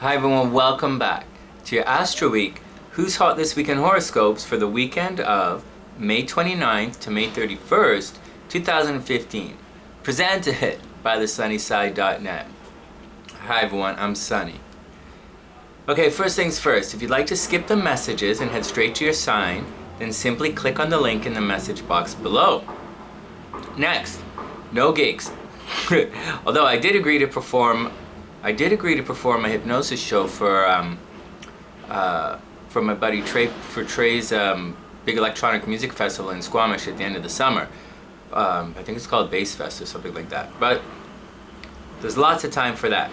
Hi everyone, welcome back to your Astro Week Who's Hot This Weekend horoscopes for the weekend of May 29th to May 31st, 2015. Presented by thesunnyside.net. Hi everyone, I'm Sunny. Okay, first things first, if you'd like to skip the messages and head straight to your sign, then simply click on the link in the message box below. Next, no gigs. Although I did agree to perform a hypnosis show for my buddy Trey, for Trey's big electronic music festival in Squamish at the end of the summer. I think it's called Bass Fest or something like that. But there's lots of time for that.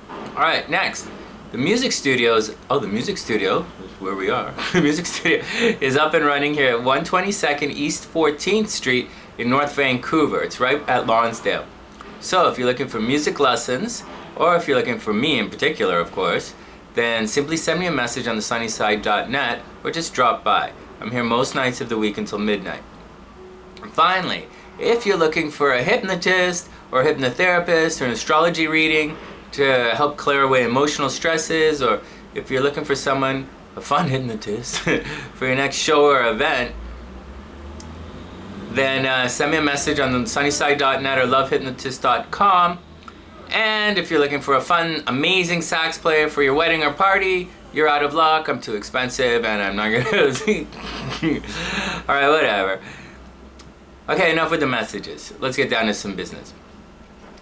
All right, next, the music studio is where we are. The music studio is up and running here at 122nd East 14th Street in North Vancouver. It's right at Lonsdale. So if you're looking for music lessons, or if you're looking for me in particular, of course, then simply send me a message on thesunnyside.net or just drop by. I'm here most nights of the week until midnight. And finally, if you're looking for a hypnotist or a hypnotherapist or an astrology reading to help clear away emotional stresses, or if you're looking for someone, a fun hypnotist, for your next show or event, then send me a message on thesunnyside.net or lovehypnotist.com. And if you're looking for a fun, amazing sax player for your wedding or party, you're out of luck. I'm too expensive and I'm not gonna Alright, whatever. Okay, enough with the messages. Let's get down to some business.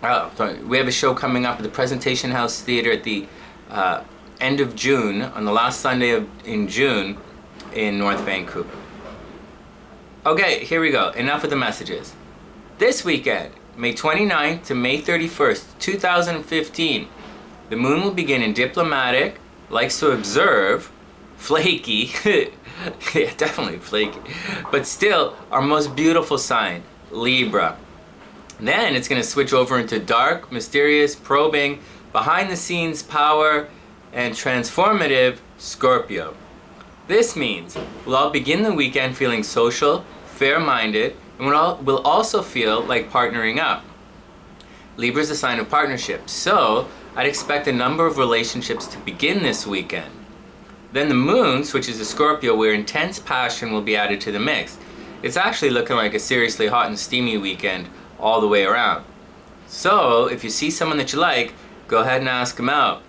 We have a show coming up at the Presentation House Theatre at the end of June, on the last Sunday in June in North Vancouver. Okay, here we go. Enough with the messages. This weekend, May 29th to May 31st, 2015, the moon will begin in diplomatic, likes to observe, flaky, yeah, definitely flaky, but still our most beautiful sign, Libra. Then it's going to switch over into dark, mysterious, probing, behind the scenes power, and transformative Scorpio. This means we'll all begin the weekend feeling social, fair-minded, and we'll also feel like partnering up. Libra is a sign of partnership, so I'd expect a number of relationships to begin this weekend. Then the moon switches to Scorpio, where intense passion will be added to the mix. It's actually looking like a seriously hot and steamy weekend all the way around. So if you see someone that you like, go ahead and ask them out.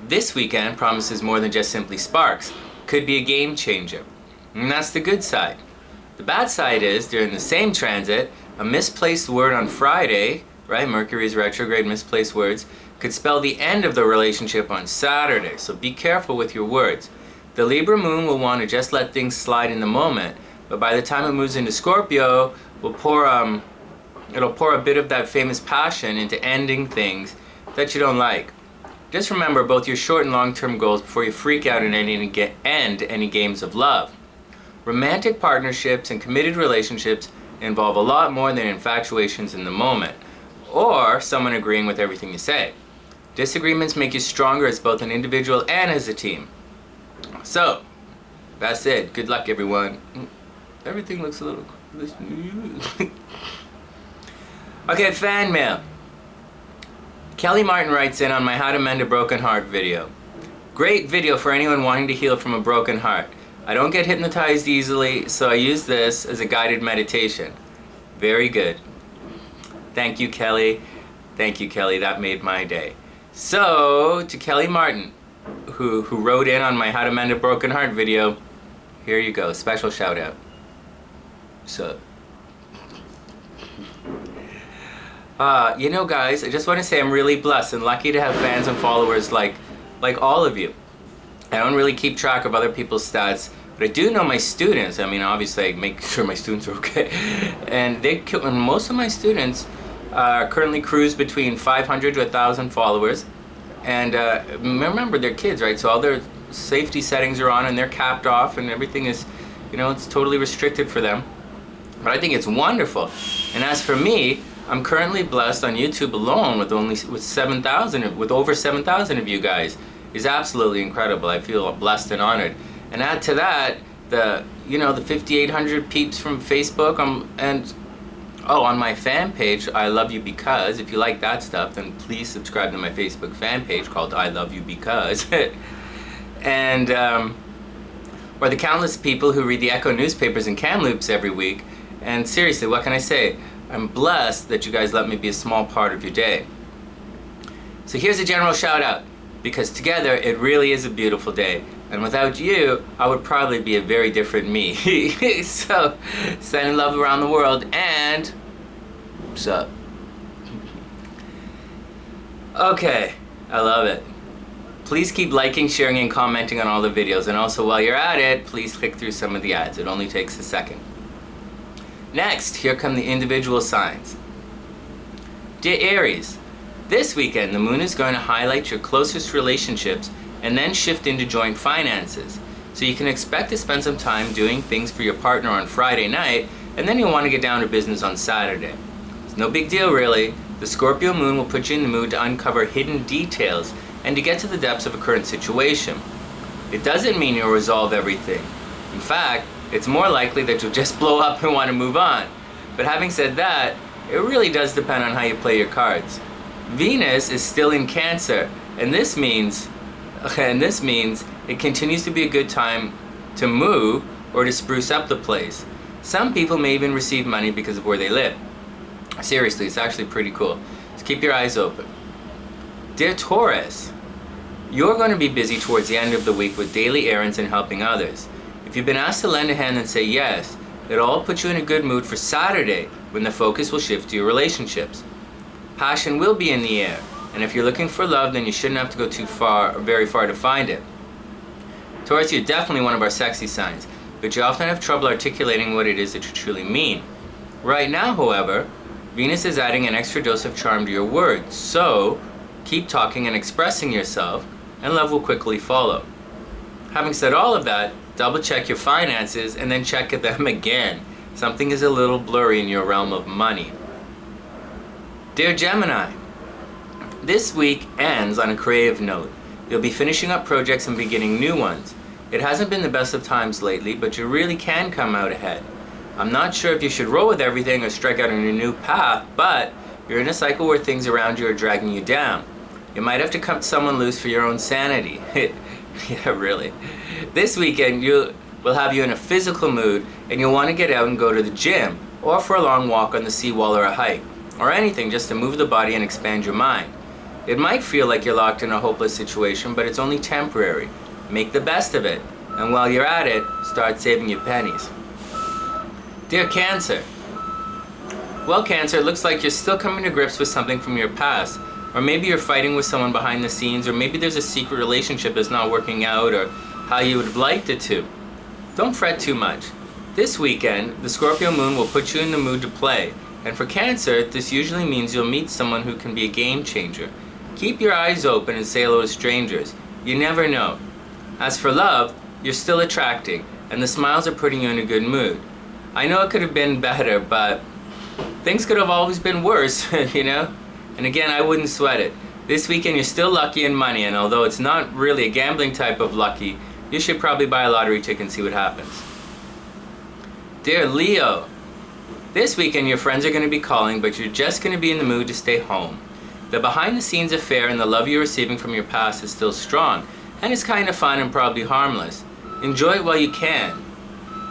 This weekend promises more than just simply sparks. Could be a game changer. And that's the good side. The bad side is, during the same transit, a misplaced word on Friday, right, Mercury's retrograde, misplaced words, could spell the end of the relationship on Saturday, so be careful with your words. The Libra moon will want to just let things slide in the moment, but by the time it moves into Scorpio, it'll pour a bit of that famous passion into ending things that you don't like. Just remember both your short and long-term goals before you freak out and end any games of love. Romantic partnerships and committed relationships involve a lot more than infatuations in the moment, or someone agreeing with everything you say. Disagreements make you stronger as both an individual and as a team. So, that's it. Good luck, everyone. Everything looks a little... Okay, fan mail. Kelly Martin writes in on my How to Mend a Broken Heart video. Great video for anyone wanting to heal from a broken heart. I don't get hypnotized easily, so I use this as a guided meditation. Very good. Thank you, Kelly. Thank you, Kelly. That made my day. So, to Kelly Martin, who wrote in on my How to Mend a Broken Heart video, here you go. Special shout out. So, you know, guys, I just want to say I'm really blessed and lucky to have fans and followers like all of you. I don't really keep track of other people's stats, but I do know my students. I mean, obviously, I make sure my students are okay. And most of my students currently cruise between 500 to 1,000 followers. And remember, they're kids, right? So all their safety settings are on and they're capped off and everything is, it's totally restricted for them. But I think it's wonderful. And as for me, I'm currently blessed on YouTube alone with over 7,000 of you guys. Is absolutely incredible. I feel blessed and honored. And add to that the 5,800 peeps from Facebook, and Oh, on my fan page, I Love You Because, if you like that stuff, then please subscribe to my Facebook fan page called I Love You Because. And, or the countless people who read the Echo newspapers in Kamloops every week. And seriously, what can I say? I'm blessed that you guys let me be a small part of your day. So here's a general shout out, because together it really is a beautiful day. And without you, I would probably be a very different me. So, sending love around the world, and what's up? Okay, I love it. Please keep liking, sharing, and commenting on all the videos. And also, while you're at it, please click through some of the ads. It only takes a second. Next, here come the individual signs. Dear Aries, this weekend the moon is going to highlight your closest relationships and then shift into joint finances. So you can expect to spend some time doing things for your partner on Friday night, and then you'll want to get down to business on Saturday. It's no big deal really. The Scorpio moon will put you in the mood to uncover hidden details and to get to the depths of a current situation. It doesn't mean you'll resolve everything. In fact, it's more likely that you'll just blow up and want to move on. But having said that, it really does depend on how you play your cards. Venus is still in Cancer, and this means it continues to be a good time to move or to spruce up the place. Some people may even receive money because of where they live. Seriously, it's actually pretty cool. Just keep your eyes open. Dear Taurus, you're going to be busy towards the end of the week with daily errands and helping others. If you've been asked to lend a hand and say yes, it'll all put you in a good mood for Saturday, when the focus will shift to your relationships. Passion will be in the air, and if you're looking for love, then you shouldn't have to go too far or very far to find it. Taurus, you're definitely one of our sexy signs, but you often have trouble articulating what it is that you truly mean. Right now, however, Venus is adding an extra dose of charm to your words, so keep talking and expressing yourself, and love will quickly follow. Having said all of that, double check your finances and then check them again. Something is a little blurry in your realm of money. Dear Gemini, this week ends on a creative note. You'll be finishing up projects and beginning new ones. It hasn't been the best of times lately, but you really can come out ahead. I'm not sure if you should roll with everything or strike out on a new path, but you're in a cycle where things around you are dragging you down. You might have to cut someone loose for your own sanity. Yeah, really. This weekend will have you in a physical mood, and you'll want to get out and go to the gym, or for a long walk on the seawall or a hike, or anything just to move the body and expand your mind. It might feel like you're locked in a hopeless situation, but it's only temporary. Make the best of it, and while you're at it, start saving your pennies. Dear Cancer, well, Cancer, it looks like you're still coming to grips with something from your past, or maybe you're fighting with someone behind the scenes, or maybe there's a secret relationship that's not working out, or how you would have liked it to. Don't fret too much. This weekend, the Scorpio moon will put you in the mood to play, and for Cancer, this usually means you'll meet someone who can be a game changer. Keep your eyes open and say hello to strangers. You never know. As for love, you're still attracting, and the smiles are putting you in a good mood. I know it could have been better, but things could have always been worse, you know? And again, I wouldn't sweat it. This weekend you're still lucky in money, and although it's not really a gambling type of lucky, you should probably buy a lottery ticket and see what happens. Dear Leo, this weekend your friends are going to be calling, but you're just going to be in the mood to stay home. The behind-the-scenes affair and the love you're receiving from your past is still strong, and it's kind of fun and probably harmless. Enjoy it while you can.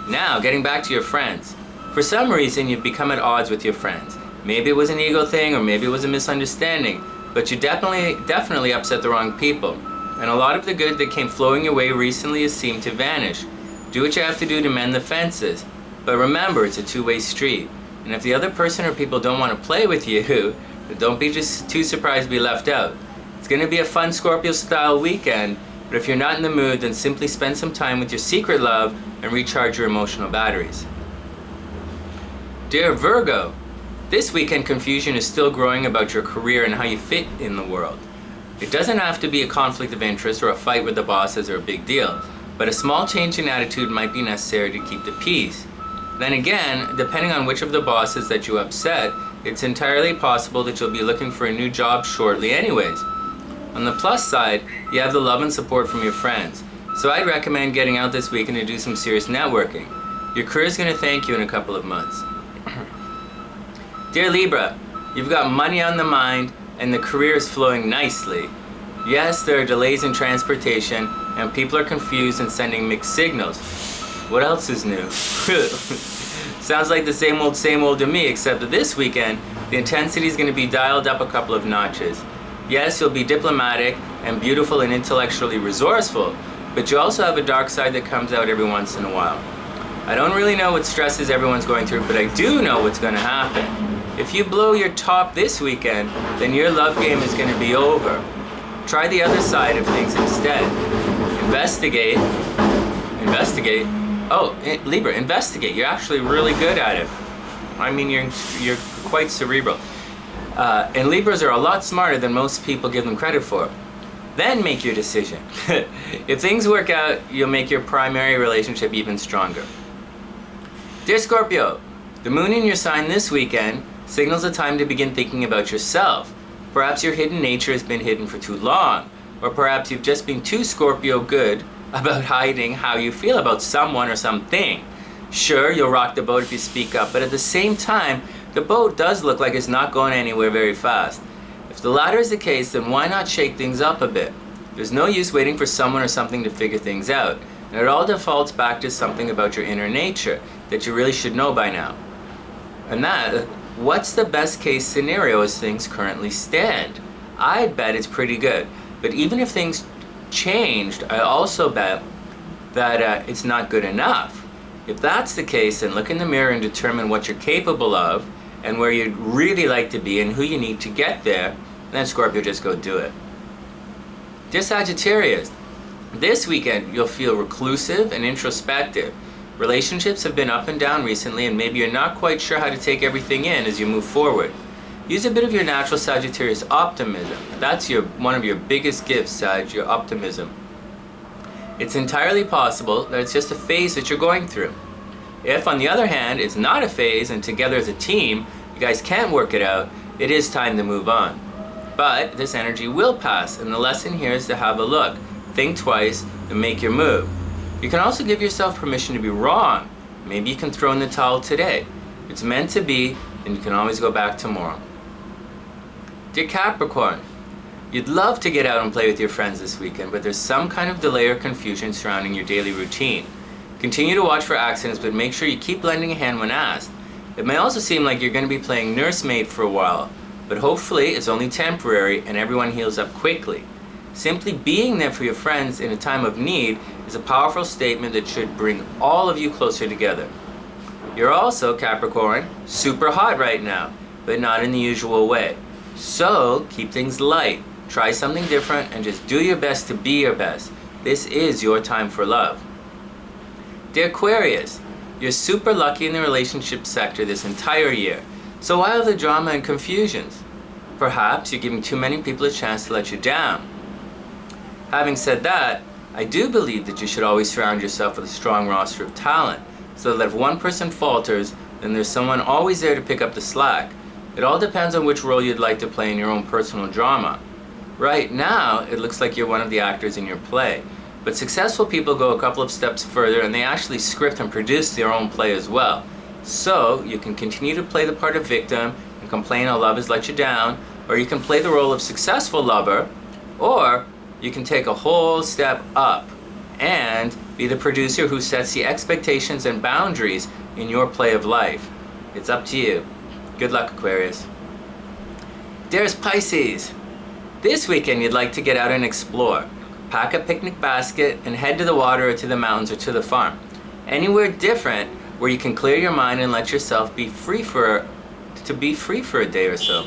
Now, getting back to your friends. For some reason, you've become at odds with your friends. Maybe it was an ego thing, or maybe it was a misunderstanding, but you definitely upset the wrong people. And a lot of the good that came flowing your way recently has seemed to vanish. Do what you have to do to mend the fences. But remember, it's a two-way street. And if the other person or people don't want to play with you, don't be just too surprised to be left out. It's going to be a fun Scorpio-style weekend, but if you're not in the mood, then simply spend some time with your secret love and recharge your emotional batteries. Dear Virgo, this weekend confusion is still growing about your career and how you fit in the world. It doesn't have to be a conflict of interest or a fight with the bosses or a big deal, but a small change in attitude might be necessary to keep the peace. Then again, depending on which of the bosses that you upset, it's entirely possible that you'll be looking for a new job shortly anyways. On the plus side, you have the love and support from your friends, so I'd recommend getting out this weekend to do some serious networking. Your career is going to thank you in a couple of months. Dear Libra, you've got money on the mind and the career is flowing nicely. Yes, there are delays in transportation and people are confused and sending mixed signals. What else is new? Sounds like the same old to me, except that this weekend, the intensity is going to be dialed up a couple of notches. Yes, you'll be diplomatic and beautiful and intellectually resourceful, but you also have a dark side that comes out every once in a while. I don't really know what stresses everyone's going through, but I do know what's going to happen. If you blow your top this weekend, then your love game is going to be over. Try the other side of things instead. Investigate. Oh, Libra, investigate. You're actually really good at it. I mean, you're quite cerebral. And Libras are a lot smarter than most people give them credit for. Then make your decision. If things work out, you'll make your primary relationship even stronger. Dear Scorpio, the moon in your sign this weekend signals a time to begin thinking about yourself. Perhaps your hidden nature has been hidden for too long, or perhaps you've just been too Scorpio good about hiding how you feel about someone or something. Sure, you'll rock the boat if you speak up, but at the same time, the boat does look like it's not going anywhere very fast. If the latter is the case, then why not shake things up a bit? There's no use waiting for someone or something to figure things out, and it all defaults back to something about your inner nature that you really should know by now. And that, what's the best case scenario as things currently stand? I'd bet it's pretty good, but even if things changed, I also bet that it's not good enough. If that's the case, then look in the mirror and determine what you're capable of and where you'd really like to be and who you need to get there, and then Scorpio, just go do it. Dear Sagittarius, this weekend you'll feel reclusive and introspective. Relationships have been up and down recently, and maybe you're not quite sure how to take everything in as you move forward. Use a bit of your natural Sagittarius optimism. That's one of your biggest gifts, Sag, your optimism. It's entirely possible that it's just a phase that you're going through. If, on the other hand, it's not a phase and together as a team, you guys can't work it out, it is time to move on. But this energy will pass, and the lesson here is to have a look, think twice, and make your move. You can also give yourself permission to be wrong. Maybe you can throw in the towel today. If it's meant to be, then you can always go back tomorrow. Dear Capricorn, you'd love to get out and play with your friends this weekend, but there's some kind of delay or confusion surrounding your daily routine. Continue to watch for accidents, but make sure you keep lending a hand when asked. It may also seem like you're going to be playing nursemaid for a while, but hopefully it's only temporary and everyone heals up quickly. Simply being there for your friends in a time of need is a powerful statement that should bring all of you closer together. You're also, Capricorn, super hot right now, but not in the usual way. So keep things light, try something different, and just do your best to be your best. This is your time for love. Dear Aquarius, you're super lucky in the relationship sector this entire year. So why all the drama and confusions? Perhaps you're giving too many people a chance to let you down. Having said that, I do believe that you should always surround yourself with a strong roster of talent, so that if one person falters, then there's someone always there to pick up the slack. It all depends on which role you'd like to play in your own personal drama. Right now, it looks like you're one of the actors in your play, but successful people go a couple of steps further and they actually script and produce their own play as well. So, you can continue to play the part of victim and complain how love has let you down, or you can play the role of successful lover, or you can take a whole step up and be the producer who sets the expectations and boundaries in your play of life. It's up to you. Good luck, Aquarius. Dearest Pisces, this weekend you'd like to get out and explore. Pack a picnic basket and head to the water or to the mountains or to the farm. Anywhere different where you can clear your mind and let yourself be free for a day or so.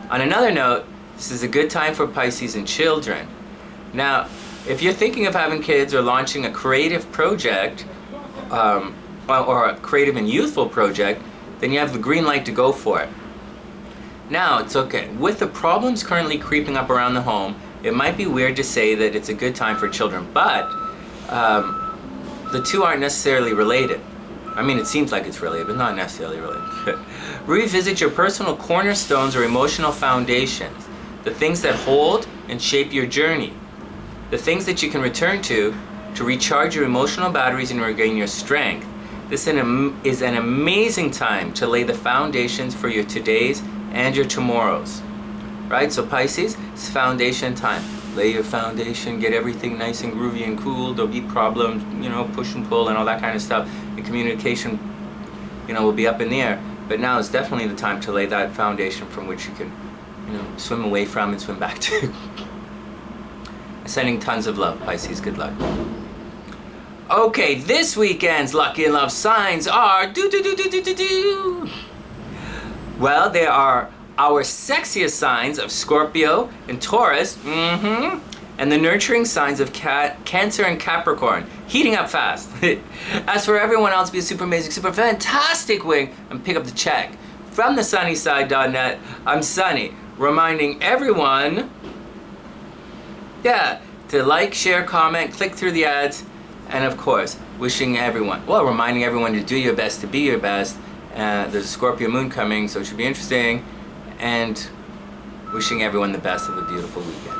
On another note, this is a good time for Pisces and children. Now, if you're thinking of having kids or launching a creative project, or a creative and youthful project, then you have the green light to go for it. Now, it's okay. With the problems currently creeping up around the home, it might be weird to say that it's a good time for children, but the two aren't necessarily related. I mean, it seems like it's related, but not necessarily related. Revisit your personal cornerstones or emotional foundations, the things that hold and shape your journey, the things that you can return to recharge your emotional batteries and regain your strength. This is an amazing time to lay the foundations for your todays and your tomorrows. Right? So Pisces, it's foundation time. Lay your foundation, get everything nice and groovy and cool. There'll be problems, you know, push and pull and all that kind of stuff. The communication, you know, will be up in the air. But now is definitely the time to lay that foundation from which you can, you know, swim away from and swim back to. Sending tons of love, Pisces. Good luck. Okay, this weekend's lucky and love signs are well, they are our sexiest signs of Scorpio and Taurus, and the nurturing signs of Cancer and Capricorn, heating up fast. As for everyone else, be a super amazing, super fantastic week and pick up the check. From thesunnyside.net, I'm Sunny, reminding everyone, to like, share, comment, click through the ads, and of course, wishing everyone, reminding everyone to do your best to be your best. There's a Scorpio moon coming, so it should be interesting. And wishing everyone the best of a beautiful weekend.